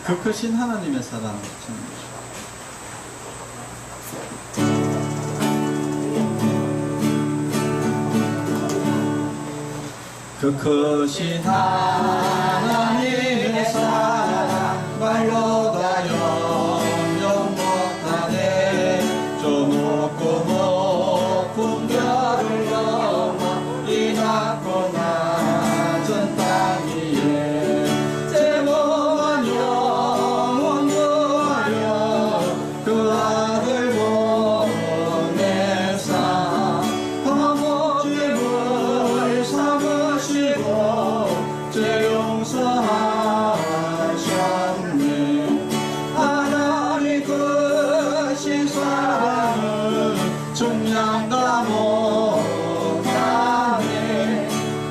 그 크신 하나님의 사랑 찾는 것이죠. 그 크신 하나님의 사랑 말로 다 영영 못하네. 저 높고 높은 별을 넘어 이 낮고 낮은 땅 위에 제 몸은 영원 구하려 그 아들 보내사 허무짐을 삼으시고 제 용서하셨네. 하나님 크신 사랑은 정량다 못하네.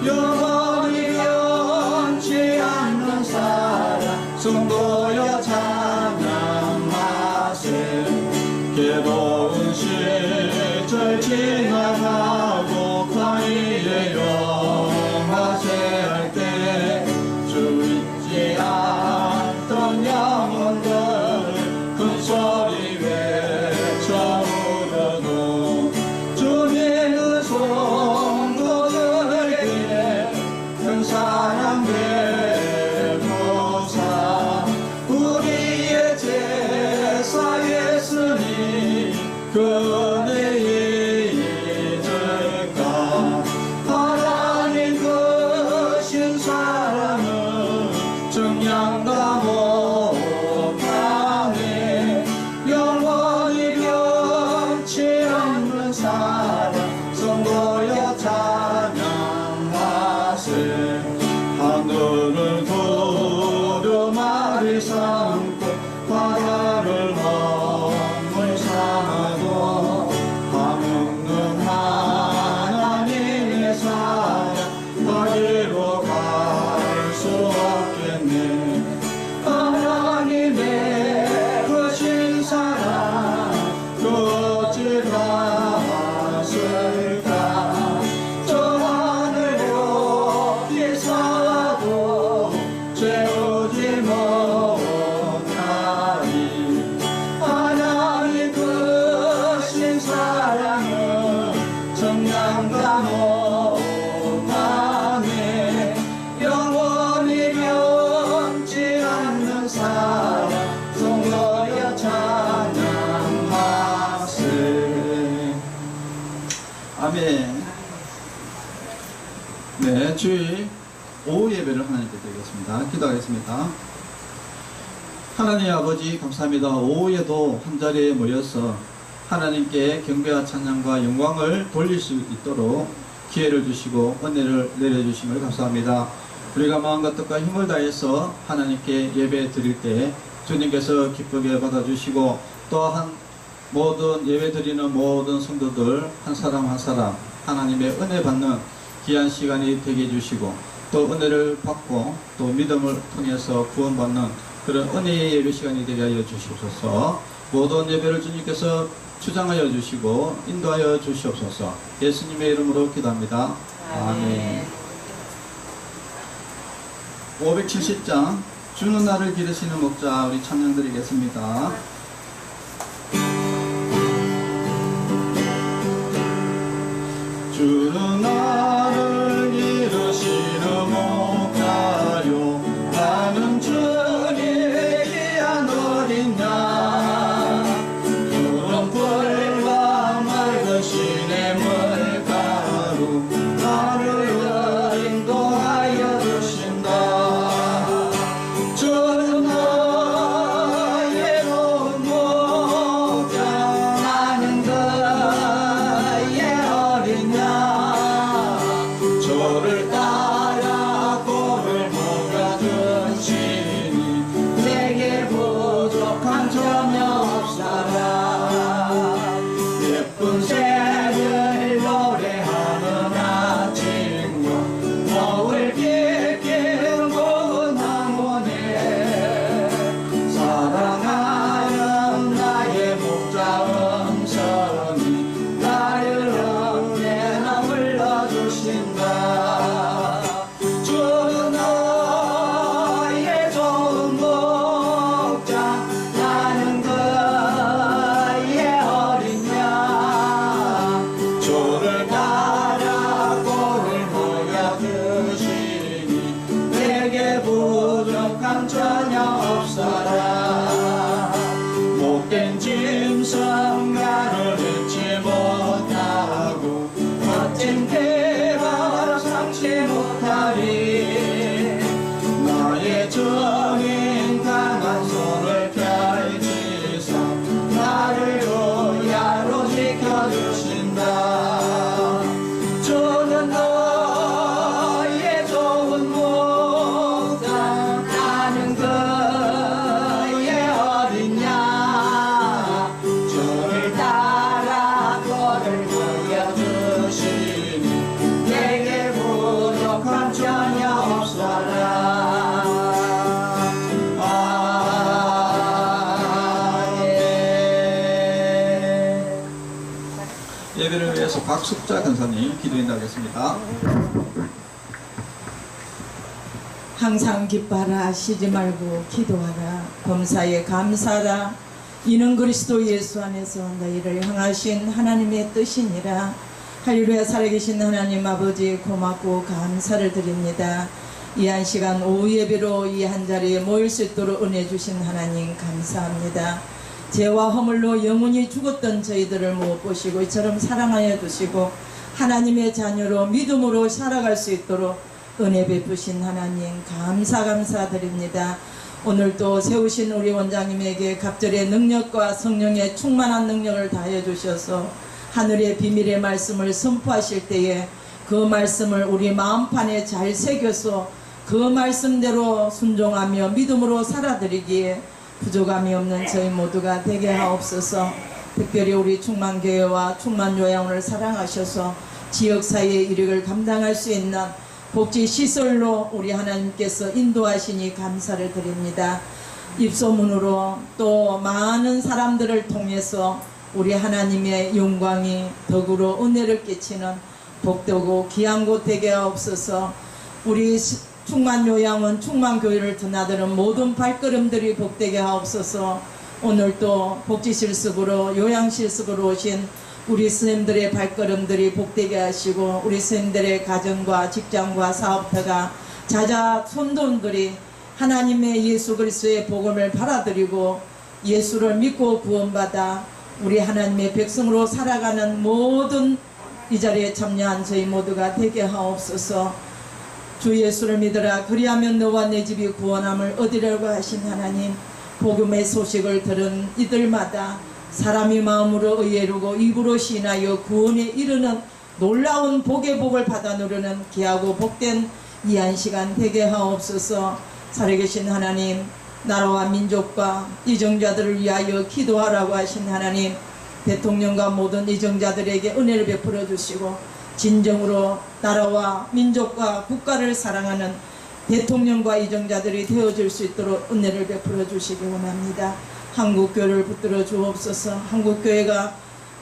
영원히 변치 않는 사랑 성도여 찬양하세. 괴로운 시절 지나가고 광야에 영하세 할 때 주 잊지 않던 영혼들 큰 소리 외쳐 부르고 주님의 성도들에게 큰 사랑 베푸사 우리의 제사 예수님 그 은혜 잊을까. 하나님 크신 사랑은 정량다 못하네. 영원히 변치 않는 사랑 성도여 찬양하세. 하늘을 두루마리 삼고 바다를 멍을 삼아도 밤없는 하나님의 사랑 어디로 갈 수 없겠네. 하나님의 크신 사랑 그 어찌 갔을까. 저 하늘 높이 살아도 채우지 못하리. 하나님 크신 사랑은 정량다 못하네. 영원히 변치 않는 사랑 성도여 찬양하세. 아멘. 네, 주일 오후 예배를 하나님께 드리겠습니다. 기도하겠습니다. 하나님 아버지 감사합니다. 오후에도 한자리에 모여서 하나님께 경배와 찬양과 영광을 돌릴 수 있도록 기회를 주시고 은혜를 내려주심을 감사합니다. 우리가 마음과 뜻과 힘을 다해서 하나님께 예배 드릴 때 주님께서 기쁘게 받아주시고 또한 모든 예배 드리는 모든 성도들 한 사람 한 사람 하나님의 은혜 받는 귀한 시간이 되게 해주시고 또 은혜를 받고 또 믿음을 통해서 구원받는 그런 은혜의 예배 시간이 되게 하여 주시옵소서. 모든 예배를 주님께서 주장하여 주시고 인도하여 주시옵소서. 예수님의 이름으로 기도합니다. 아멘. 570장 주는 나를 기르시는 목자 우리 찬양 드리겠습니다. 주는 나를 기르시는 목자요 나는 주님의 귀한 어린 양. 푸른 풀과 맑은 시냇 물가로 나를 인도하여 주신다. 주는 나의 박숙자 권사님 기도인도하겠습니다. 항상 기뻐하라, 쉬지 말고 기도하라, 범사에 감사하라. 이는 그리스도 예수 안에서 너희를 향하신 하나님의 뜻이니라. 할렐루야. 살아계신 하나님 아버지, 고맙고 감사를 드립니다. 이 한 시간 오후 예배로 이 한 자리에 모일 수 있도록 은혜 주신 하나님 감사합니다. 죄와 허물로 영원히 죽었던 저희들을 못 보시고 이처럼 사랑하여 주시고 하나님의 자녀로 믿음으로 살아갈 수 있도록 은혜 베푸신 하나님 감사드립니다. 오늘도 세우신 우리 원장님에게 갑절의 능력과 성령의 충만한 능력을 다해 주셔서 하늘의 비밀의 말씀을 선포하실 때에 그 말씀을 우리 마음판에 잘 새겨서 그 말씀대로 순종하며 믿음으로 살아드리기에 부족함이 없는 저희 모두가 되게 하옵소서. 특별히 우리 충만교회와 충만요양원을 사랑하셔서 지역사회의 이력을 감당할 수 있는 복지시설로 우리 하나님께서 인도하시니 감사를 드립니다. 입소문으로 또 많은 사람들을 통해서 우리 하나님의 영광이 덕으로 은혜를 끼치는 복되고 귀한 곳 되게 하옵소서. 우리 충만요양원 충만교회를 드나드는 모든 발걸음들이 복되게 하옵소서. 오늘 또 복지실습으로 요양실습으로 오신 우리 스님들의 발걸음들이 복되게 하시고 우리 스님들의 가정과 직장과 사업터가 자자 손돈들이 하나님의 예수 그리스도의 복음을 받아들이고 예수를 믿고 구원받아 우리 하나님의 백성으로 살아가는 모든 이 자리에 참여한 저희 모두가 되게 하옵소서. 주 예수를 믿으라 그리하면 너와 내 집이 구원함을 얻으려고 하신 하나님, 복음의 소식을 들은 이들마다 사람이 마음으로 의에루고 입으로 시인하여 구원에 이르는 놀라운 복의 복을 받아 누르는 귀하고 복된 이 한 시간 되게 하옵소서. 살아계신 하나님, 나라와 민족과 이정자들을 위하여 기도하라고 하신 하나님, 대통령과 모든 이정자들에게 은혜를 베풀어 주시고 진정으로 나라와 민족과 국가를 사랑하는 대통령과 이정자들이 되어줄 수 있도록 은혜를 베풀어 주시기 원합니다. 한국교회를 붙들어 주옵소서. 한국교회가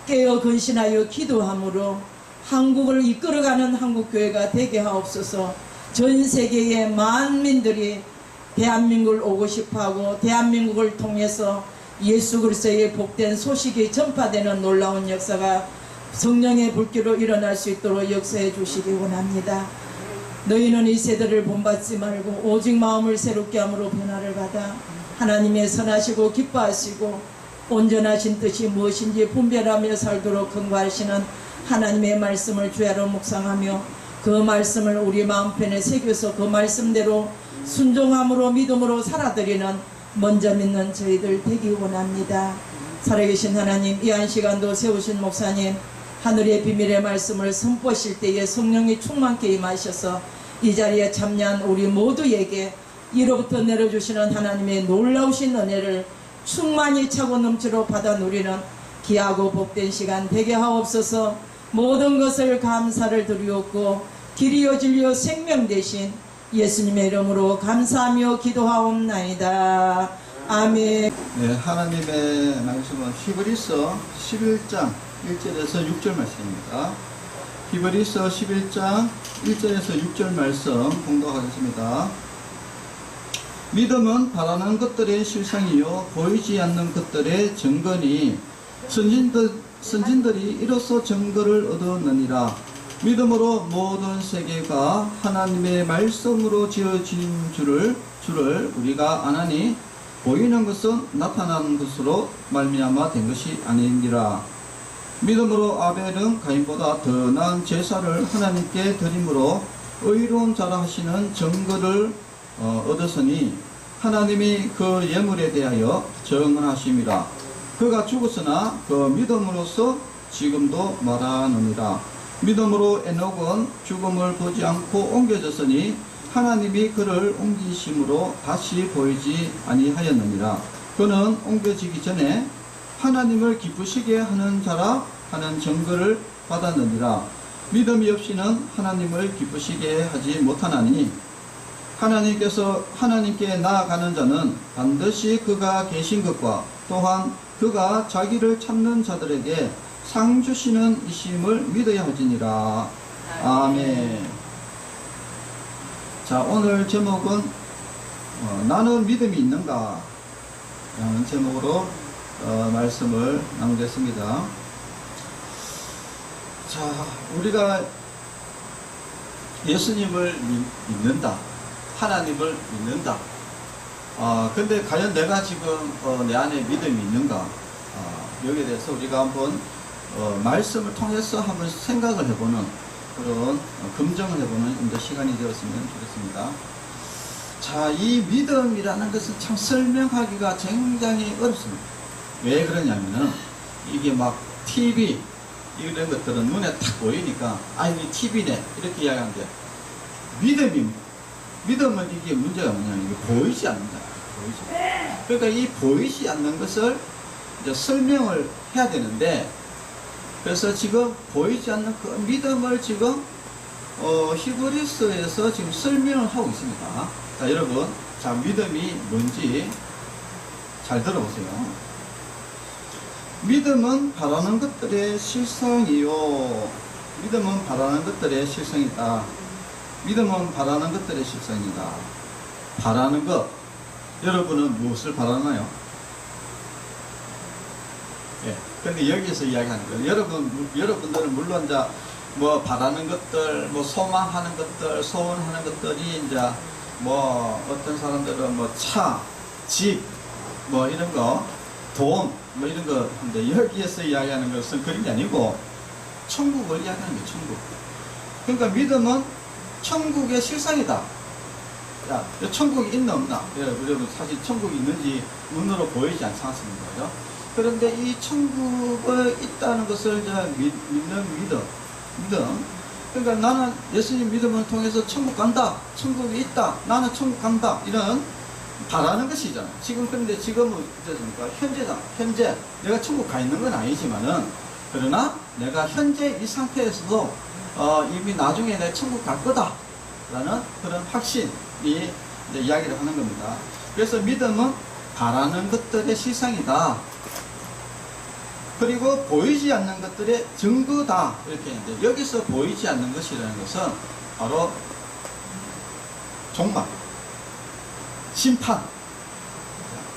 깨어 근신하여 기도함으로 한국을 이끌어가는 한국교회가 되게 하옵소서. 전 세계의 만민들이 대한민국을 오고 싶어하고 대한민국을 통해서 예수 그리스도의 복된 소식이 전파되는 놀라운 역사가 성령의 불길로 일어날 수 있도록 역사해 주시기 원합니다. 너희는 이 세대를 본받지 말고 오직 마음을 새롭게 함으로 변화를 받아 하나님의 선하시고 기뻐하시고 온전하신 뜻이 무엇인지 분별하며 살도록 근거하시는 하나님의 말씀을 주야로 묵상하며 그 말씀을 우리 마음편에 새겨서 그 말씀대로 순종함으로 믿음으로 살아드리는 먼저 믿는 저희들 되기 원합니다. 살아계신 하나님, 이 한 시간도 세우신 목사님, 하늘의 비밀의 말씀을 선포하실 때에 성령이 충만케 임하셔서 이 자리에 참여한 우리 모두에게 이로부터 내려주시는 하나님의 놀라우신 은혜를 충만히 차고 넘치러 받아 누리는 귀하고 복된 시간 되게 하옵소서. 모든 것을 감사를 드리옵고 길이요 진리요 생명 되신 예수님의 이름으로 감사하며 기도하옵나이다. 아멘. 네, 하나님의 말씀은 히브리서 11장 1절에서 6절 말씀입니다. 히브리서 11장 1절에서 6절 말씀 공독하겠습니다. 믿음은 바라는 것들의 실상이요 보이지 않는 것들의 증거니 선진들이 이로써 증거를 얻었느니라. 믿음으로 모든 세계가 하나님의 말씀으로 지어진 줄을 우리가 아나니 보이는 것은 나타난 것으로 말미암아 된 것이 아니니라. 믿음으로 아벨은 가인보다 더 나은 제사를 하나님께 드림으로 의로운 자라 하시는 증거를 얻었으니 하나님이 그 예물에 대하여 정언하심이라. 그가 죽었으나 그 믿음으로써 지금도 말하느니라. 믿음으로 에녹은 죽음을 보지 않고 옮겨졌으니 하나님이 그를 옮기심으로 다시 보이지 아니하였느니라. 그는 옮겨지기 전에 하나님을 기쁘시게 하는 자라 하는 증거를 받았느니라. 믿음이 없이는 하나님을 기쁘시게 하지 못하나니 하나님께 나아가는 자는 반드시 그가 계신 것과 또한 그가 자기를 찾는 자들에게 상 주시는 이심을 믿어야 하지니라. 아멘. 자, 오늘 제목은 나는 믿음이 있는가? 라는 제목으로 말씀을 나누겠습니다. 자, 우리가 예수님을 믿는다. 하나님을 믿는다. 근데 과연 내가 지금 내 안에 믿음이 있는가? 여기에 대해서 우리가 한번 말씀을 통해서 한번 생각을 해보는 그런 검증을 해보는 이제 시간이 되었으면 좋겠습니다. 자, 이 믿음이라는 것은 참 설명하기가 굉장히 어렵습니다. 왜 그러냐면은 이게 막 TV 이런 것들은 눈에 탁 보이니까 이게 TV네 이렇게 이야기하는데 믿음은 이게 문제가 뭐냐면 이게 보이지 않는다. 그러니까 이 보이지 않는 것을 이제 설명을 해야 되는데, 그래서 지금 보이지 않는 그 믿음을 지금 히브리서에서 지금 설명을 하고 있습니다. 자, 여러분, 자, 믿음이 뭔지 잘 들어보세요. 믿음은 바라는 것들의 실상이요. 믿음은 바라는 것들의 실상이다. 믿음은 바라는 것들의 실상이다. 바라는 것. 여러분은 무엇을 바라나요? 예. 근데 여기서 이야기하는 거예요. 여러분들은 물론 이제 뭐 바라는 것들, 뭐 소망하는 것들, 소원하는 것들이 이제 뭐 어떤 사람들은 뭐 차, 집, 뭐 이런 거, 돈, 뭐 이런 거 하는데 여기에서 이야기하는 것은 그런 게 아니고 천국을 이야기하는 거예요. 천국. 그러니까 믿음은 천국의 실상이다. 야, 천국이 있나 없나? 여러분 사실 천국이 있는지 눈으로 보이지 않습니다. 그죠? 그런데 이 천국에 있다는 것을 이제 믿는 믿음. 그러니까 나는 예수님 믿음을 통해서 천국 간다. 천국이 있다. 나는 천국 간다. 이런 바라는 것이잖아요. 그런데 지금은 어떻습니까? 현재 내가 천국 가 있는 건 아니지만은, 그러나 내가 현재 이 상태에서도 이미 나중에 내가 천국 갈 거다 라는 그런 확신이 이제 이야기를 하는 겁니다. 그래서 믿음은 바라는 것들의 실상이다. 그리고 보이지 않는 것들의 증거다. 이렇게 했는데, 여기서 보이지 않는 것이라는 것은 바로 종말, 심판.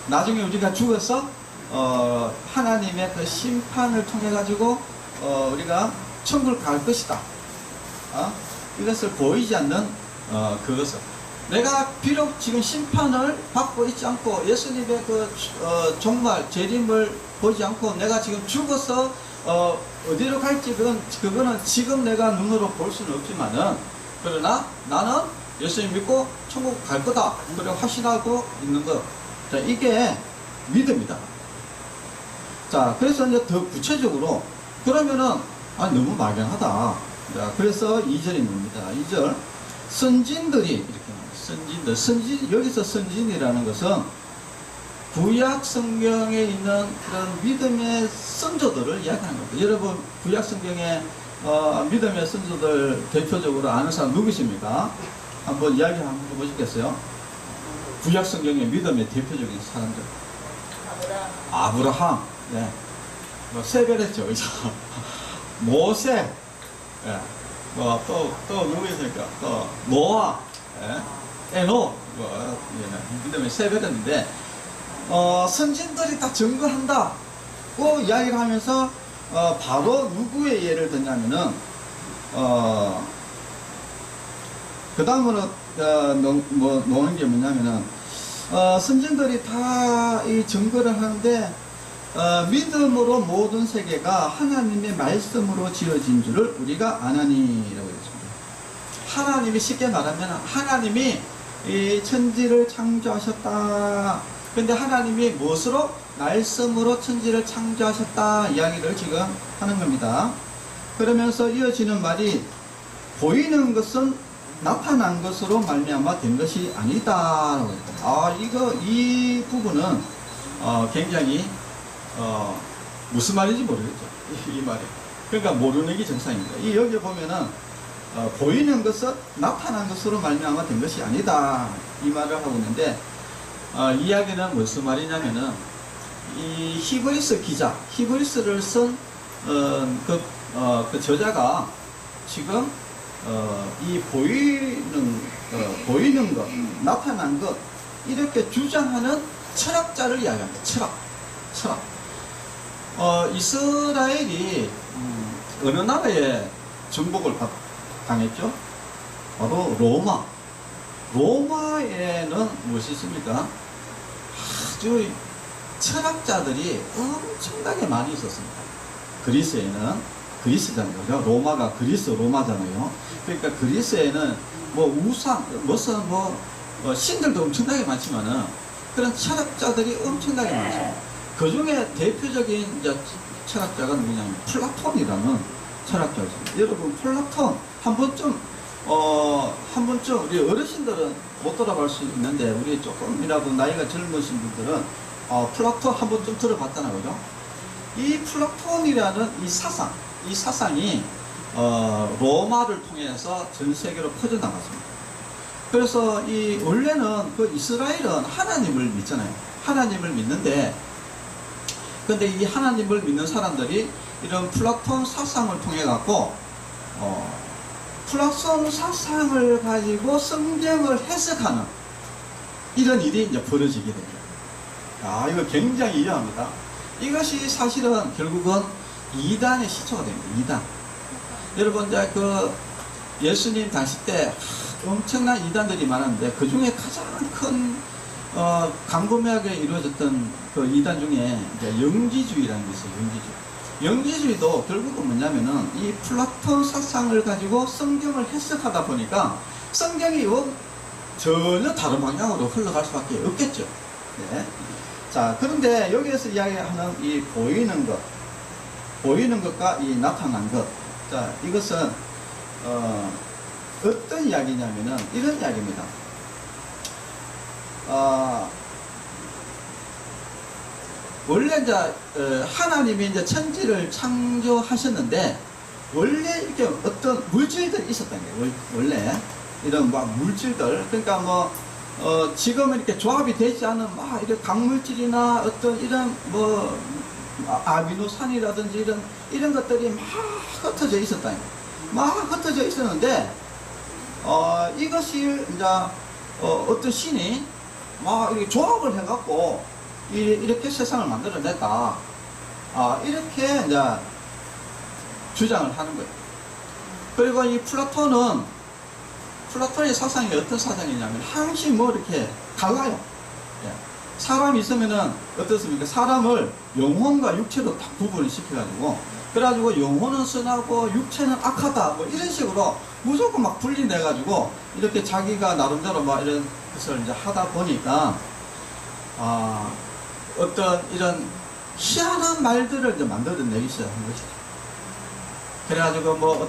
나중에 우리가 죽어서 하나님의 그 심판을 통해 가지고 우리가 천국을 갈 것이다. 이것을 보이지 않는 그것을, 내가 비록 지금 심판을 받고 있지 않고 예수님의 그 종말 재림을 보지 않고 내가 지금 죽어서 어디로 갈지 그거는 지금 내가 눈으로 볼 수는 없지만은, 그러나 나는 예수님 믿고 천국 갈 거다 그리고 확신하고 있는 것. 자, 이게 믿음이다. 자, 그래서 이제 더 구체적으로 그러면은 너무 막연하다. 자, 그래서 2절입니다. 2절 선진들이 이렇게 선진들, 여기서 선진이라는 것은 구약 성경에 있는 그런 믿음의 선조들을 이야기하는 겁니다. 여러분, 구약 성경에 믿음의 선조들 대표적으로 아는 사람 누구십니까? 한번 이야기 한번 해보시겠어요? 구약 성경의 믿음의 대표적인 사람들. 아브라함. 네. 뭐 세벨했죠, 그죠? 모세. 예. 또 누구 있습니까? 또 노아. 예. 에노. 믿음의 세벨했는데, 선진들이 다 증거한다고 이야기를 하면서 바로 누구의 예를 드냐면은 그 다음으로 노는 게 뭐냐면은 선진들이 다 이 증거를 하는데 믿음으로 모든 세계가 하나님의 말씀으로 지어진 줄을 우리가 아나니라고 했습니다. 하나님이, 쉽게 말하면 하나님이 이 천지를 창조하셨다. 근데 하나님이 무엇으로? 말씀으로 천지를 창조하셨다 이야기를 지금 하는 겁니다. 그러면서 이어지는 말이 보이는 것은 나타난 것으로 말미암아 된 것이 아니다. 이 부분은 굉장히 무슨 말인지 모르겠죠. 이 말이. 그러니까 모르는 게 정상입니다. 여기 보면은 보이는 것은 나타난 것으로 말미암아 된 것이 아니다. 이 말을 하고 있는데, 이야기는 무슨 말이냐면은 이 히브리서 기자, 히브리서를 쓴 그 저자가 지금 이 보이는 것, 나타난 것 이렇게 주장하는 철학자를 이야기합니다. 철학. 이스라엘이 어느 나라에 정복을 당했죠? 바로 로마. 로마에는 무엇이 있습니까? 아주 철학자들이 엄청나게 많이 있었습니다. 그리스에는, 그리스잖아요. 로마가 로마잖아요. 그러니까 그리스에는 뭐 우상, 무슨 신들도 엄청나게 많지만은 그런 철학자들이 엄청나게 많습니다. 그 중에 대표적인 이제 철학자가 누구냐면 플라톤이라는 철학자였습니다. 여러분, 플라톤 한 번쯤 우리 어르신들은 못 돌아볼 수 있는데 우리 조금이라도 나이가 젊으신 분들은 플라톤 한 번쯤 들어봤잖아요, 그죠? 이 플라톤이라는 이 사상이 로마를 통해서 전 세계로 퍼져나갔습니다. 그래서 원래는 그 이스라엘은 하나님을 믿잖아요. 하나님을 믿는데, 근데 이 하나님을 믿는 사람들이 이런 플라톤 사상을 통해 갖고 플라톤 사상을 가지고 성경을 해석하는 이런 일이 이제 벌어지게 됩니다. 이거 굉장히 이해합니다. 이것이 사실은 결국은 이단의 시초가 됩니다. 이단. 여러분, 이제 예수님 당시 때 엄청난 이단들이 많았는데 그 중에 가장 큰 광범위하게 이루어졌던 그 이단 중에 이제 영지주의라는 게 있어요. 영지주의도 결국은 뭐냐면은 이 플라톤 사상을 가지고 성경을 해석하다 보니까 성경이 전혀 다른 방향으로 흘러갈 수밖에 없겠죠. 네. 자, 그런데 여기에서 이야기하는 이 보이는 것과 이 나타난 것. 자, 이것은 어떤 이야기냐면은 이런 이야기입니다. 원래 이제 하나님이 이제 천지를 창조하셨는데 원래 이렇게 어떤 물질들이 있었던 거예요. 원래 이런 물질들, 그러니까 지금은 이렇게 조합이 되지 않은 이런 강물질이나 어떤 이런 아미노산이라든지 이런 것들이 막 흩어져 있었다. 막 흩어져 있었는데 이것이 이제 어떤 신이 막 이렇게 조합을 해갖고 이렇게 세상을 만들어냈다. 이렇게 이제 주장을 하는 거예요. 그리고 이 플라톤의 사상이 어떤 사상이냐면 항시 이렇게 갈라요. 예. 사람이 있으면은 어떻습니까? 사람을 영혼과 육체로 딱 구분을 시켜가지고 그래가지고 영혼은 선하고 육체는 악하다 이런 식으로 무조건 막 분리내가지고 이렇게 자기가 나름대로 이런 것을 이제 하다 보니까 어떤 이런 희한한 말들을 이제 만들어내기 시작한 것이죠. 그래가지고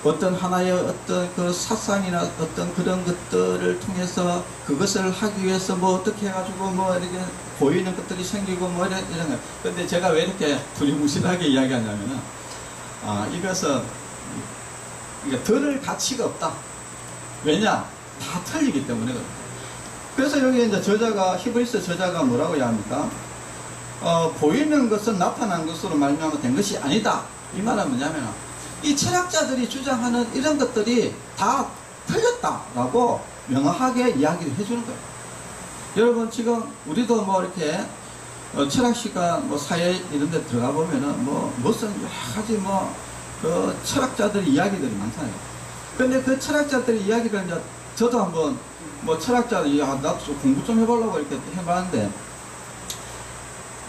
어떤 하나의 어떤 그 사상이나 어떤 그런 것들을 통해서 그것을 하기 위해서 어떻게 해가지고 이렇게 보이는 것들이 생기고 이런 거. 근데 제가 왜 이렇게 두리뭉실하게 이야기하냐면은 이것은 들을 가치가 없다. 왜냐? 다 틀리기 때문에 그렇다. 그래서 여기 이제 히브리서 저자가 뭐라고 이야기합니까? 보이는 것은 나타난 것으로 말미암아 된 것이 아니다. 이 말은 뭐냐면 이 철학자들이 주장하는 이런 것들이 다 틀렸다라고 명확하게 이야기를 해주는 거예요. 여러분, 지금 우리도 이렇게 철학 시간 사회 이런 데 들어가 보면은 무슨 여러 가지 그 철학자들 이야기들이 많잖아요. 근데 그 철학자들 이야기를 이제 저도 한번 철학자들 나도 좀 공부 좀 해보려고 이렇게 해봤는데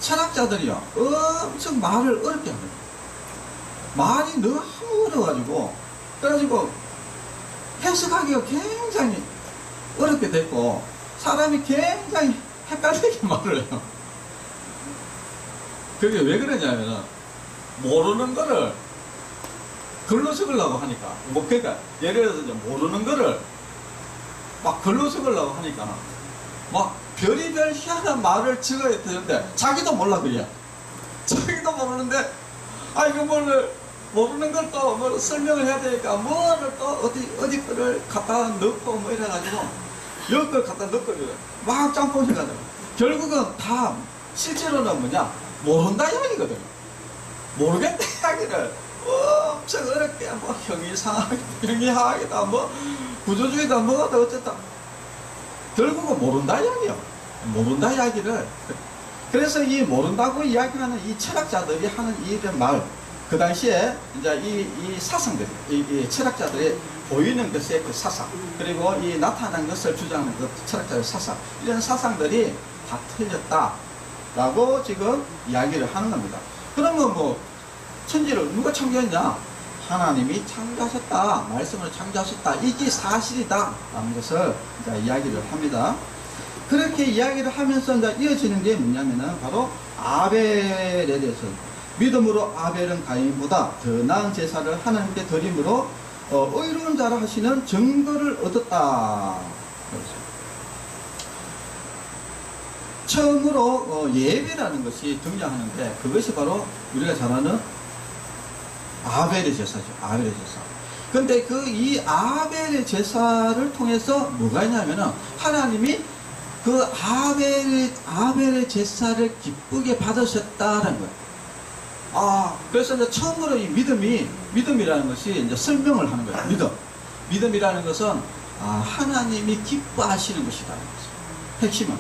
철학자들이요 엄청 말을 어렵게 합니다. 말이 너무 어려워가지고 그래가지고 해석하기가 굉장히 어렵게 됐고 사람이 굉장히 헷갈리게 말을 해요. 그게 왜 그러냐면은 모르는 거를 글로 적으려고 하니까 그러니까 예를 들어서 이제 모르는 거를 막 글로 적으려고 하니까 막 별의별 희한한 말을 적어야 되는데 자기도 몰라 그게. 자기도 모르는데 이거 모르는 걸 또 설명을 해야 되니까 뭐를 또 어디 거를 갖다 넣고 이래가지고 여기 걸 갖다 넣고 막 짬뽕 해가지고 결국은 다 실제로는 모른다 이야기거든요. 모르겠다 이야기를 엄청 어렵게 뭐 형이상하게다 뭐 구조주의다 뭐다 어쨌다 결국은 모른다 이야기요. 모른다 이야기를. 그래서 이 모른다고 이야기하는 이 철학자들이 하는 이런 말, 그 당시에 이제 이 사상들이, 이 철학자들이 보이는 것의 그 사상, 그리고 이 나타난 것을 주장하는 그 철학자의 사상, 이런 사상들이 다 틀렸다라고 지금 이야기를 하는 겁니다. 그러면 뭐, 천지를 누가 창조했냐? 하나님이 창조하셨다. 말씀을 창조하셨다. 이게 사실이다. 라는 것을 이제 이야기를 합니다. 그렇게 이야기를 하면서 이제 이어지는 게 뭐냐면은 바로 아벨에 대해서 믿음으로 아벨은 가인보다 더 나은 제사를 하나님께 드림으로 의로운 자라 하시는 증거를 얻었다. 처음으로 예배라는 것이 등장하는데 그것이 바로 우리가 잘 아는 아벨의 제사죠. 아벨의 제사. 근데 이 아벨의 제사를 통해서 뭐가 있냐면은 하나님이 그 아벨의 제사를 기쁘게 받으셨다는 거예요. 그래서 이제 처음으로 이 믿음이라는 것이 이제 설명을 하는 거예요. 믿음이라는 것은, 하나님이 기뻐하시는 것이다. 핵심은.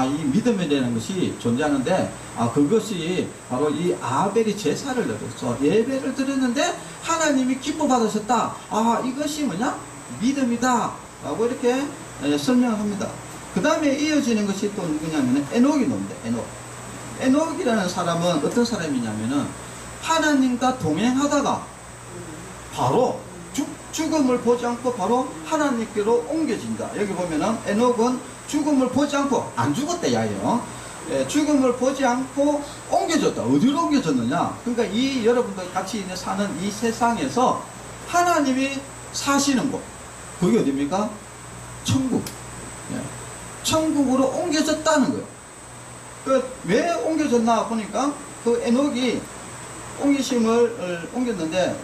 이 믿음이라는 것이 존재하는데, 그것이 바로 이 아벨이 제사를 드려서 예배를 드렸는데, 하나님이 기뻐 받으셨다. 이것이 뭐냐? 믿음이다. 라고 이렇게 설명을 합니다. 그 다음에 이어지는 것이 또 누구냐면은 에녹이 나옵니다. 에녹이라는 사람은 어떤 사람이냐면은 하나님과 동행하다가 바로 죽음을 보지 않고 바로 하나님께로 옮겨진다. 여기 보면은 에녹은 죽음을 보지 않고 안 죽었대 야요. 죽음을 보지 않고 옮겨졌다. 어디로 옮겨졌느냐? 그러니까 여러분들 같이 사는 이 세상에서 하나님이 사시는 곳, 그게 어디입니까? 천국. 천국으로 옮겨졌다는 거예요. 왜 옮겨졌나 보니까 그 에녹이 옮겼는데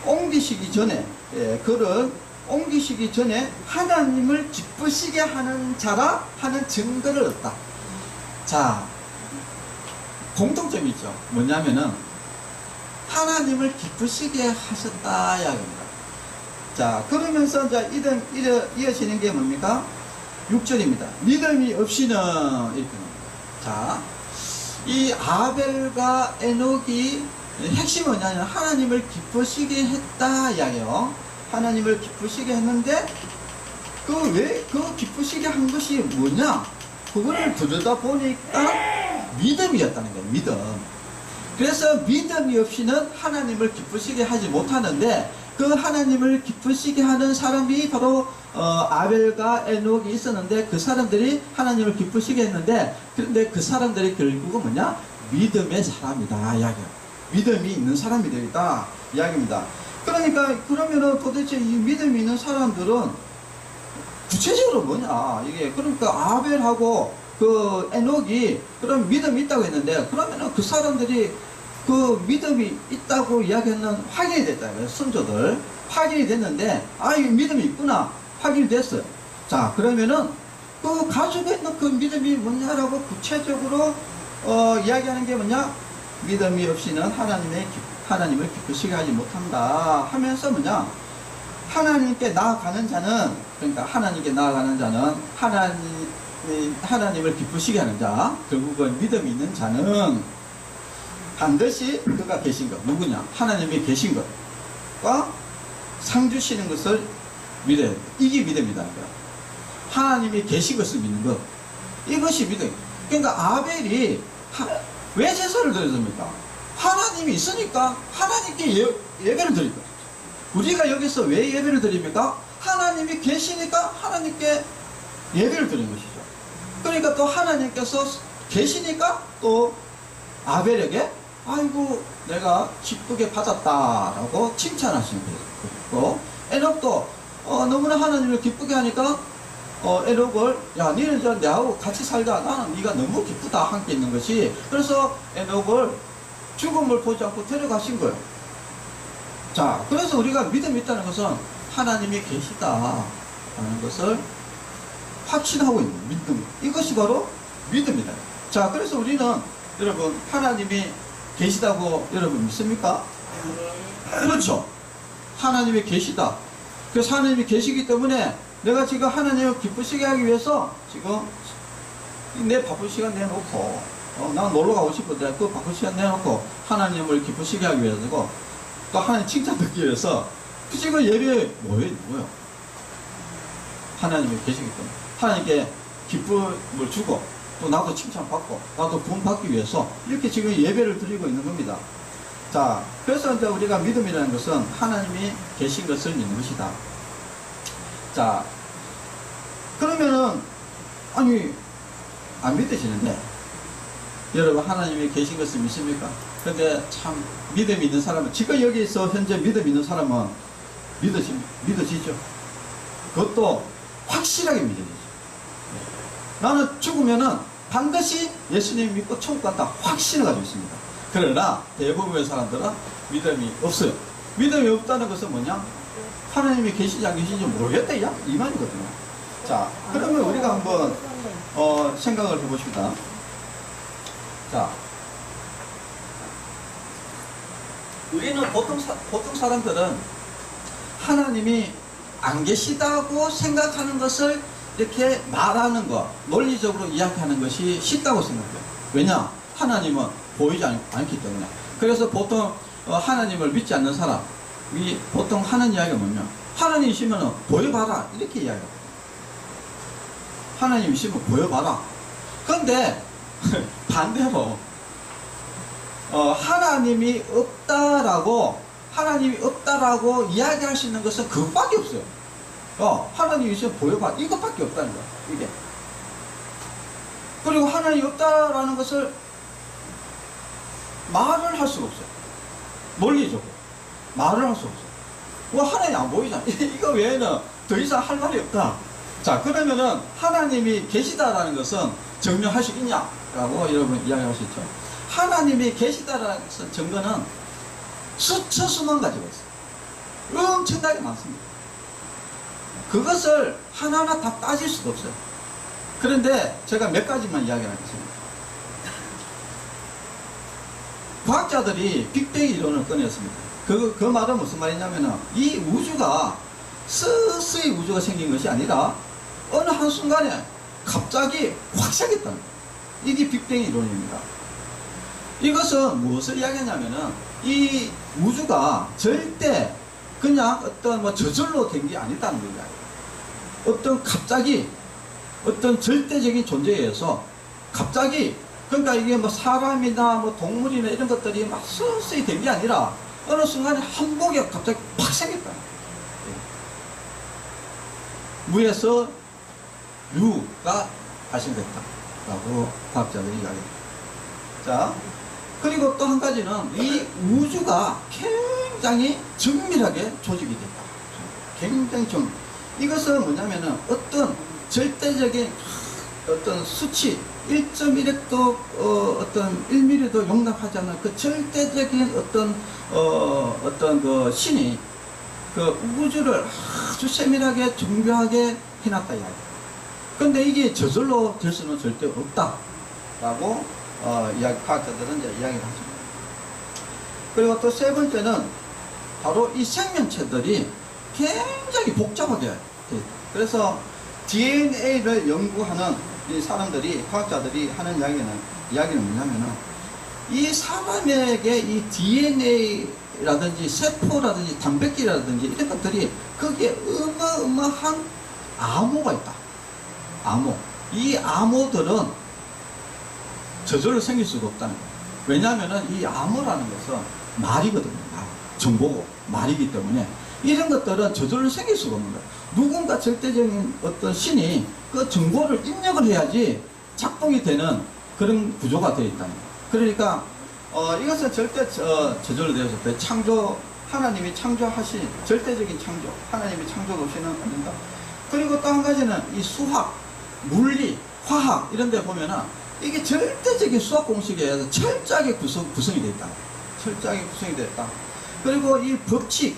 옮기시기 전에 그를 옮기시기 전에 하나님을 기쁘시게 하는 자라 하는 증거를 얻다. 자, 공통점이 있죠. 뭐냐면은 하나님을 기쁘시게 하셨다 이야기입니다. 자, 그러면서 이제 이어지는 게 뭡니까? 6절입니다. 믿음이 없이는 이렇게 나옵니다. 자, 이 아벨과 에녹이 핵심은 뭐냐면 하나님을 기쁘시게 했다 이야기요. 하나님을 기쁘시게 했는데 그 기쁘시게 한 것이 뭐냐? 그거를 들여다보니까 믿음이었다는 거예요. 믿음. 그래서 믿음이 없이는 하나님을 기쁘시게 하지 못하는데 그 하나님을 기쁘시게 하는 사람이 바로 아벨과 에녹이 있었는데 그 사람들이 하나님을 기쁘시게 했는데 그런데 그 사람들이 결국은 뭐냐? 믿음의 사람이다 이야기예요. 믿음이 있는 사람이 되겠다 이야기입니다. 그러니까 그러면은 도대체 이 믿음이 있는 사람들은 구체적으로 뭐냐? 이게 그러니까 아벨하고 그 에녹이 그럼 믿음이 있다고 했는데 그러면은 그 사람들이 그 믿음이 있다고 이야기하는 확인이 됐다는 거예요. 선조들 확인이 됐는데 이 믿음이 있구나 확인이 됐어요. 자, 그러면은 그 가지고 있는 그 믿음이 뭐냐라고 구체적으로 이야기하는 게 뭐냐? 믿음이 없이는 하나님을 기쁘시게 하지 못한다 하면서 뭐냐? 하나님께 나아가는 자는, 그러니까 하나님께 나아가는 자는 하나님을 기쁘시게 하는 자, 결국은 믿음이 있는 자는 반드시 그가 계신 것, 누구냐? 하나님이 계신 것과 상 주시는 것을 믿어야 돼. 이게 믿음이다. 하나님이 계신 것을 믿는 것. 이것이 믿음. 그러니까 아벨이 왜 제사를 드렸습니까? 하나님이 있으니까 하나님께 예배를 드릴 거예요. 우리가 여기서 왜 예배를 드립니까? 하나님이 계시니까 하나님께 예배를 드리는 것이죠. 그러니까 또 하나님께서 계시니까 또 아벨에게 아이고 내가 기쁘게 받았다라고 칭찬하시는 거예요. 에녹도 너무나 하나님을 기쁘게 하니까 에녹을 니는 저 내하고 같이 살다 나는 네가 너무 기쁘다 함께 있는 것이 그래서 에녹을 죽음을 보지 않고 데려가신 거예요. 자, 그래서 우리가 믿음이 있다는 것은 하나님이 계시다라는 것을 확신하고 있는 믿음. 이것이 바로 믿음이다. 자, 그래서 우리는 여러분 하나님이 계시다고 여러분 믿습니까? 그렇죠. 하나님이 계시다. 그래서 하나님이 계시기 때문에 내가 지금 하나님을 기쁘시게 하기 위해서 지금 내 바쁜 시간 내놓고 난 놀러 가고 싶은데 그 바쁜 시간 내놓고 하나님을 기쁘시게 하기 위해서고 또 하나님 칭찬 듣기 위해서 지금 예배 뭐예요? 하나님이 계시기 때문에 하나님께 기쁨을 주고 또 나도 칭찬받고 나도 구원 받기 위해서 이렇게 지금 예배를 드리고 있는 겁니다. 자, 그래서 이제 우리가 믿음이라는 것은 하나님이 계신 것을 믿는 것이다. 자, 그러면은 아니 안 믿으시는데 여러분 하나님이 계신 것을 믿습니까? 근데 참 믿음 있는 사람은 지금 여기서 현재 믿음 있는 사람은 믿어지죠. 그것도 확실하게 믿어지죠. 나는 죽으면은 반드시 예수님 믿고 천국 간다 확신을 가지고 있습니다. 그러나 대부분의 사람들은 믿음이 없어요. 믿음이 없다는 것은 뭐냐? 하나님이 계시지 안 계신지 모르겠다 이 말이거든요. 자, 그러면 우리가 한번 생각을 해보십시다. 자, 우리는 보통 사람들은 하나님이 안 계시다고 생각하는 것을 이렇게 말하는 것, 논리적으로 이야기하는 것이 쉽다고 생각해요. 왜냐? 하나님은 보이지 않기 때문에. 그래서 보통 하나님을 믿지 않는 사람이 보통 하는 이야기가 뭐냐? 하나님이시면 보여봐라 이렇게 이야기해요. 하나님이시면 보여봐라. 그런데 반대로 하나님이 없다라고 이야기할 수 있는 것은 그것밖에 없어요. 하나님이 있으면 보여봐. 이것밖에 없다는 거야, 이게. 그리고 하나님이 없다라는 것을 말을 할 수가 없어요. 논리적으로. 말을 할 수 없어요. 하나님이 안 보이잖아. 이거 외에는 더 이상 할 말이 없다. 자, 그러면은 하나님이 계시다라는 것은 증명할 수 있냐라고 여러분 이야기할 수 있죠. 하나님이 계시다라는 증거는 수천 가지고 있어요. 엄청나게 많습니다. 그것을 하나하나 다 따질 수도 없어요. 그런데 제가 몇 가지만 이야기하겠습니다. 과학자들이 빅뱅 이론을 꺼냈습니다. 그 말은 무슨 말이냐면은 이 우주가 스스의 우주가 생긴 것이 아니라 어느 한순간에 갑자기 확 생겼다는 거예요. 이게 빅뱅 이론입니다. 이것은 무엇을 이야기하냐면은 이 우주가 절대 그냥 어떤 저절로 된 게 아니다는 거예요. 갑자기 어떤 절대적인 존재에 의해서 갑자기 그러니까 이게 사람이나 동물이나 이런 것들이 서서히 된 게 아니라 어느 순간에 한복에 갑자기 팍 생겼다. 무에서 유가 발생됐다라고 과학자들이 이야기합니다. 자, 그리고 또 한 가지는 이 우주가 굉장히 정밀하게 조직이 됐다. 굉장히 이것은 뭐냐면은 어떤 절대적인 어떤 수치 1.1획도 어떤 1mm도 용납하지 않는 그 절대적인 어떤 그 신이 그 우주를 아주 세밀하게 정교하게 해놨다 이야기. 근데 이게 저절로 될 수는 절대 없다라고 과학자들은 이제 이야기를 하십니다. 그리고 또 세 번째는 바로 이 생명체들이 굉장히 복잡하게 돼 있다. 그래서 DNA를 연구하는 이 사람들이, 과학자들이 하는 이야기는 뭐냐면은 이 사람에게 이 DNA라든지 세포라든지 단백질이라든지 이런 것들이 거기에 어마어마한 암호가 있다. 암호. 이 암호들은 저절로 생길 수가 없다는 거예요. 왜냐하면은 이 암호라는 것은 말이거든요. 정보고 말이기 때문에 이런 것들은 저절로 생길 수가 없는 거예요. 누군가 절대적인 어떤 신이 그 정보를 입력을 해야지 작동이 되는 그런 구조가 되어 있다는 거예요. 그러니까 이것은 절대 저절로 되어서 하나님이 창조하신 절대적인 창조, 하나님이 창조 없이는 안 된다. 그리고 또 한 가지는 이 수학, 물리, 화학 이런 데 보면은 이게 절대적인 수학 공식에 의해서 철저하게 구성이 되어 있다. 철저하게 구성이 되어 있다. 그리고 이 법칙,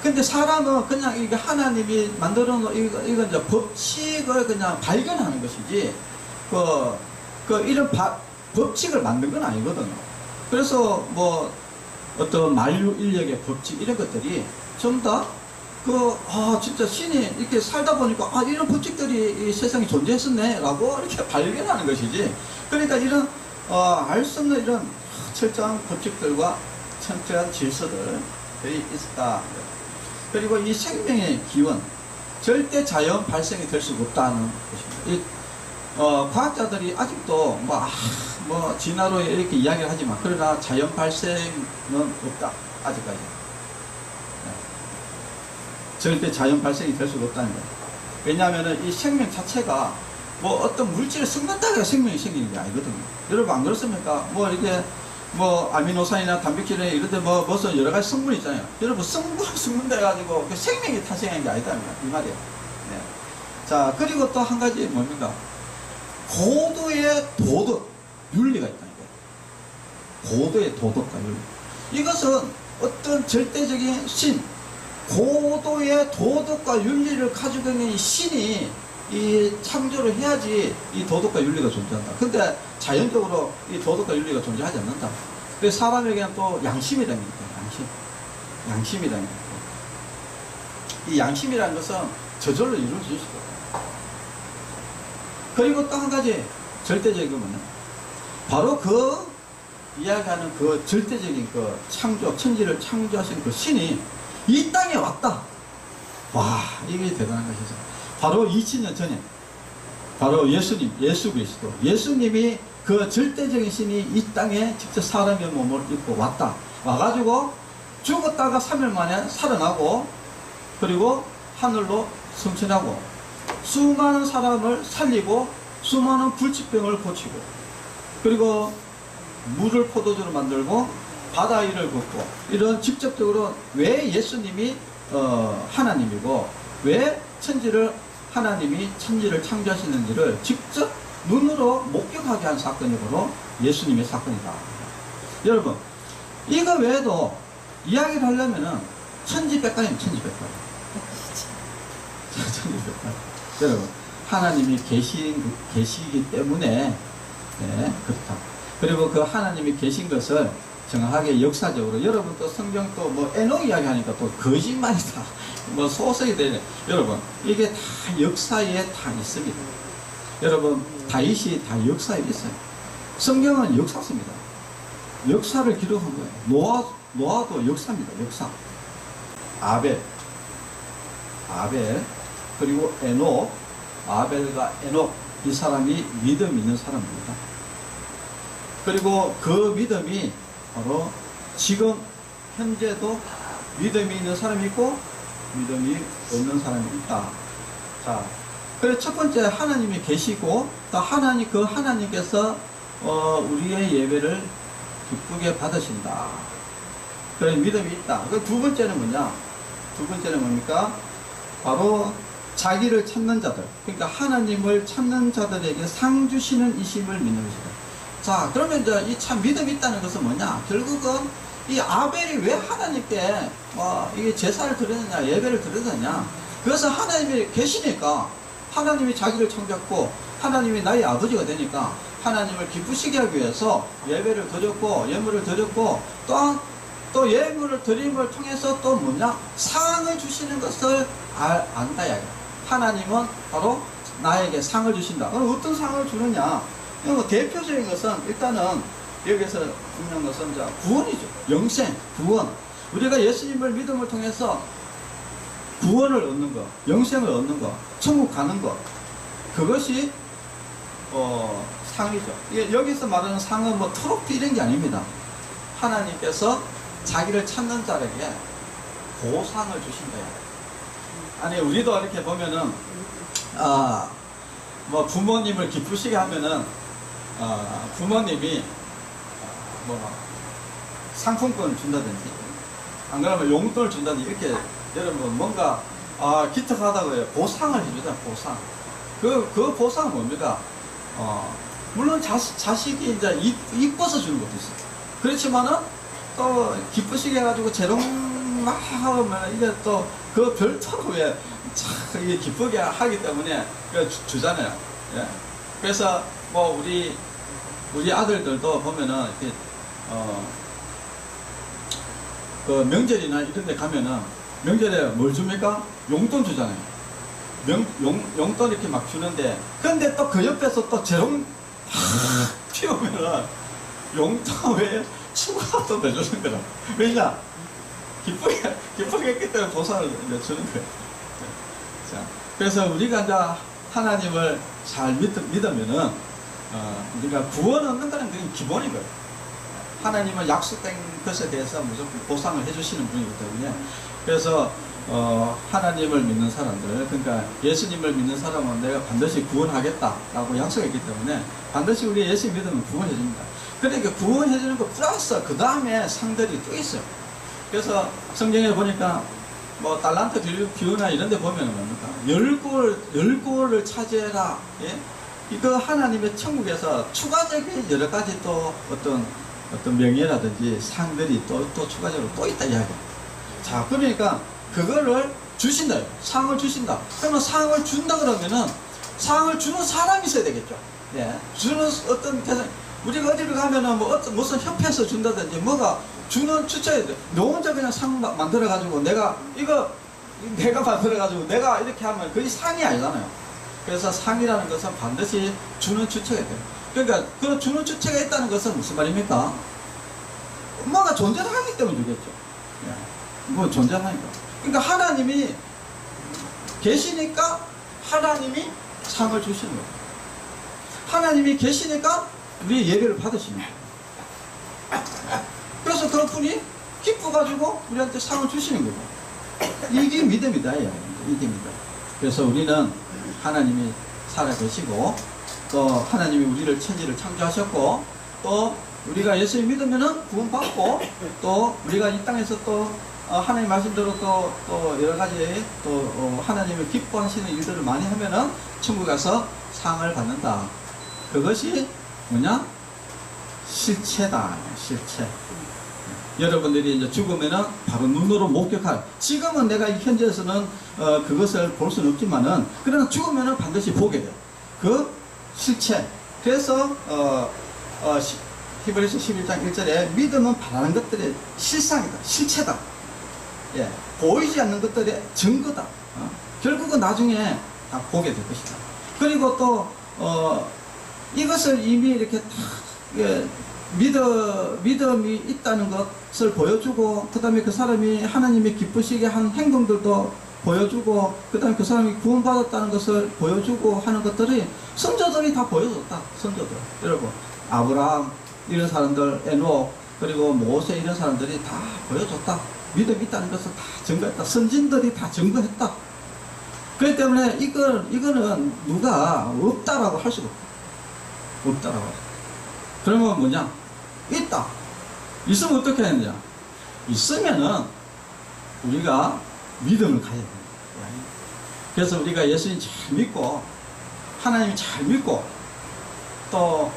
근데 사람은 그냥 이게 하나님이 만들어 놓은 이건 이제 법칙을 그냥 발견하는 것이지, 이런 법칙을 만든 건 아니거든요. 그래서 뭐 어떤 만류 인력의 법칙 이런 것들이 전부 다 진짜 신이 이렇게 살다 보니까 이런 법칙들이 이 세상에 존재했었네 라고 이렇게 발견하는 것이지. 그러니까 이런 알 수 없는 이런 철저한 법칙들과 철저한 질서들이 있었다. 그리고 이 생명의 기원, 절대 자연 발생이 될 수가 없다는 것입니다. 과학자들이 아직도 진화로 이렇게 이야기를 하지만, 그러나 자연 발생은 없다. 아직까지. 네. 절대 자연 발생이 될 수가 없다는 거예요. 왜냐하면 이 생명 자체가 뭐 어떤 물질을 섞는다고 해서 생명이 생기는 게 아니거든요. 여러분 안 그렇습니까? 뭐 이렇게 아미노산이나 단백질이나 이런 데 무슨 여러 가지 성분이 있잖아요. 여러분 성분을 섞는다 해가지고 그 생명이 탄생하는 게 아니다. 이 말이에요. 네. 자, 그리고 또 한 가지 뭡니까? 고도의 도덕, 윤리가 있다는 거예요. 고도의 도덕과 윤리. 이것은 어떤 절대적인 신, 고도의 도덕과 윤리를 가지고 있는 이 신이 이 창조를 해야지 이 도덕과 윤리가 존재한다. 근데 자연적으로 이 도덕과 윤리가 존재하지 않는다. 그래서 사람에게는 또 양심이라는 게 있다. 양심이라는 게 있다. 이 양심이라는 것은 저절로 이루어질 수가 없다. 그리고 또 한 가지 절대적인 건 바로 그 이야기하는 그 절대적인 그 창조, 천지를 창조하신 그 신이 이 땅에 왔다. 와, 이게 대단한 것이죠. 바로 2000년 전에 바로 예수님, 예수 그리스도, 예수님이 그 절대적인 신이 이 땅에 직접 사람의 몸을 입고 왔다. 와가지고 죽었다가 3일 만에 살아나고, 그리고 하늘로 승천하고 수많은 사람을 살리고 수많은 불치병을 고치고, 그리고 물을 포도주로 만들고 바다 위를 걷고, 이런 직접적으로 왜 예수님이 하나님이고 왜 하나님이 천지를 창조하시는지를 직접 눈으로 목격하게 한 사건이 바로 예수님의 사건이다. 여러분, 이거 외에도 이야기를 하려면은 천지백과입니다. 천지백과. 여러분, 하나님이 계시기 때문에 그렇다. 그리고 그 하나님이 계신 것을 정확하게 역사적으로, 여러분 또 성경 또 에녹 이야기 하니까 또 거짓말이다, 소설이 되네. 여러분, 이게 다 역사에 다 있습니다. 여러분, 다윗이 다 역사에 있어요. 성경은 역사입니다. 역사를 기록한 거예요. 노아도 역사입니다. 역사. 아벨, 그리고 에녹, 아벨과 에녹, 이 사람이 믿음 있는 사람입니다. 그리고 그 믿음이 바로 지금 현재도 믿음이 있는 사람이 있고 믿음이 없는 사람이 있다. 자, 그래서 첫 번째 하나님이 계시고, 또 하나님께서 우리의 예배를 기쁘게 받으신다. 그런 믿음이 있다. 그 두 번째는 뭐냐? 두 번째는 뭡니까? 바로 자기를 찾는 자들, 그러니까 하나님을 찾는 자들에게 상 주시는 이심을 믿는 것이다. 자, 그러면 이제 이 참 믿음이 있다는 것은 뭐냐? 결국은 이 아벨이 왜 하나님께 이게 제사를 드렸느냐, 예배를 드렸느냐? 그것은 하나님이 계시니까, 하나님이 자기를 창조했고 하나님이 나의 아버지가 되니까 하나님을 기쁘시게 하기 위해서 예배를 드렸고 예물을 드렸고, 또 예물을 드림을 통해서 또 뭐냐? 상을 주시는 것을 안다. 하나님은 바로 나에게 상을 주신다. 그럼 어떤 상을 주느냐? 대표적인 것은 일단은 여기서 중요한 것은 구원이죠. 영생, 구원. 우리가 예수님을 믿음을 통해서 구원을 얻는 것, 영생을 얻는 것, 천국 가는 것, 그것이 상이죠. 여기서 말하는 상은 트로피 이런 게 아닙니다. 하나님께서 자기를 찾는 자에게 보상을 주신다. 아니, 우리도 이렇게 보면은 부모님을 기쁘시게 하면은 부모님이 상품권을 준다든지, 안 그러면 용돈을 준다든지, 이렇게 여러분 뭔가 기특하다고요. 보상을 해주잖아. 보상. 그 보상은 뭡니까? 물론 자식이 이제 이뻐서 주는 것도 있어요. 그렇지만은 또 기쁘시게 해가지고 재롱 막 하면 이게 또 그 별도로 왜 이게 기쁘게 하기 때문에 주잖아요. 예. 그래서 우리 우리 아들들도 보면은 이렇게 그 명절이나 이런 데 가면은 명절에 뭘 줍니까? 용돈 주잖아요. 용돈 이렇게 막 주는데, 근데 또 그 옆에서 또 재롱 피우면은 용돈 외에 추가 또 내주는 거라. 왜냐? 기쁘게 했기 때문에 보상을 내주는 거예요. 자, 그래서 우리가 이제 하나님을 잘 믿으면은, 우리가 구원 얻는다는 게 기본인 거예요. 하나님은 약속된 것에 대해서 무조건 보상을 해주시는 분이기 때문에, 그래서 하나님을 믿는 사람들, 그러니까 예수님을 믿는 사람은 내가 반드시 구원하겠다라고 약속했기 때문에 반드시 우리 예수 믿으면 구원해줍니다. 그러니까 구원해주는 거 플러스 그 다음에 상들이 또 있어요. 그래서 성경에 보니까 뭐 달란트 비유나 이런 데 보면 뭡니까? 열골을 차지해라. 예? 이거 하나님의 천국에서 추가적인 여러 가지 또 어떤 명예라든지 상들이 또 추가적으로 또 있다 이야기야. 자, 그러니까 그거를 주신다. 상을 주신다. 그러면 상을 준다 그러면은 상을 주는 사람이 있어야 되겠죠. 예. 주는 어떤 대상, 우리가 어디를 가면은 뭐 무슨 협회에서 준다든지 뭐가 주는 추천해야 돼. 너 혼자 그냥 상 만들어가지고 내가 만들어가지고 내가 이렇게 하면 그게 상이 아니잖아요. 그래서 상이라는 것은 반드시 주는 주체가 돼요. 그러니까 그 주는 주체가 있다는 것은 무슨 말입니까? 엄마가 존재를 하기 때문에 주겠죠. 예. 뭐 존재하니까. 그러니까 하나님이 계시니까 하나님이 상을 주시는 거예요. 하나님이 계시니까 우리 예배를 받으시는 거예요. 그래서 그분이 기뻐가지고 우리한테 상을 주시는 거예요. 이게 믿음이다. 이게 믿음이다. 그래서 우리는 하나님이 살아계시고 또 하나님이 우리를 천지를 창조하셨고 또 우리가 예수를 믿으면은 구원받고 또 우리가 이 땅에서 또 하나님 말씀대로 또 여러 가지 또 하나님을 기뻐하시는 일들을 많이 하면은 천국 가서 상을 받는다. 그것이 뭐냐? 실체다. 실체. 여러분들이 이제 죽으면은 바로 눈으로 목격할. 지금은 내가 이 현재에서는 그것을 볼 수는 없지만은 그러나 죽으면은 반드시 보게 돼요. 그 실체. 그래서 히브리서 11장 1절에 믿음은 바라는 것들의 실상이다. 실체다. 예, 보이지 않는 것들의 증거다. 결국은 나중에 다 보게 될 것이다. 그리고 또 이것을 이미 이렇게 다 예, 믿음이 있다는 것을 보여주고 그 다음에 그 사람이 하나님이 기쁘시게 한 행동들도 보여주고 그 다음에 그 사람이 구원받았다는 것을 보여주고 하는 것들이 선조들이 다 보여줬다. 선조들. 여러분 아브라함 이런 사람들, 에녹 그리고 모세 이런 사람들이 다 보여줬다. 믿음이 있다는 것을 다 증거했다. 선진들이 다 증거했다. 그렇기 때문에 이거는 누가 없다라고 할 수가 없다. 없다라고 할 수가 없다. 그러면 뭐냐? 있다. 있으면 어떻게 해야 되냐? 있으면은 우리가 믿음을 가져야 됩니다. 그래서 우리가 예수님 잘 믿고 하나님 잘 믿고 또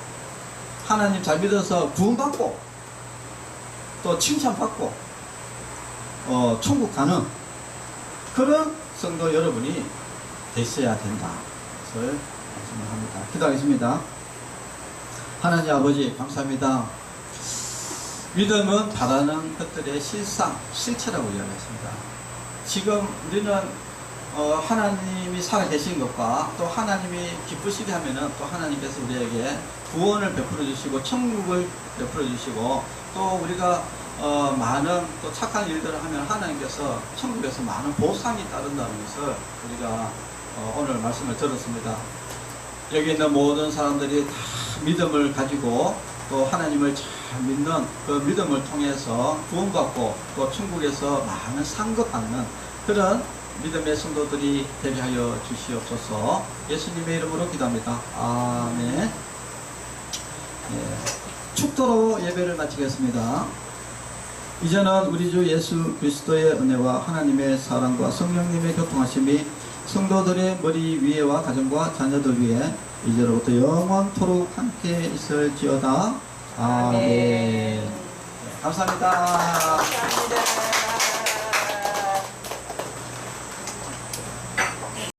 하나님 잘 믿어서 구원받고 또 칭찬받고 천국 가는 그런 성도 여러분이 되셔야 된다. 그것을 말씀을 합니다. 기도하겠습니다. 하나님 아버지 감사합니다. 믿음은 바라는 것들의 실상, 실체라고 이야기했습니다. 지금 우리는 하나님이 살아계신 것과 또 하나님이 기쁘시게 하면은 또 하나님께서 우리에게 구원을 베풀어 주시고 천국을 베풀어 주시고 또 우리가 많은 또 착한 일들을 하면 하나님께서 천국에서 많은 보상이 따른다는 것을 우리가 오늘 말씀을 들었습니다. 여기 있는 모든 사람들이 다 믿음을 가지고 또 하나님을 잘 믿는 그 믿음을 통해서 구원받고 또 천국에서 많은 상급 받는 그런 믿음의 성도들이 되게 하여 주시옵소서. 예수님의 이름으로 기도합니다. 아멘. 네. 축도로 예배를 마치겠습니다. 이제는 우리 주 예수 그리스도의 은혜와 하나님의 사랑과 성령님의 교통하심이 성도들의 머리 위에와 가정과 자녀들 위에 이제로부터 영원토록 함께 있을지어다. 아멘. 네, 감사합니다.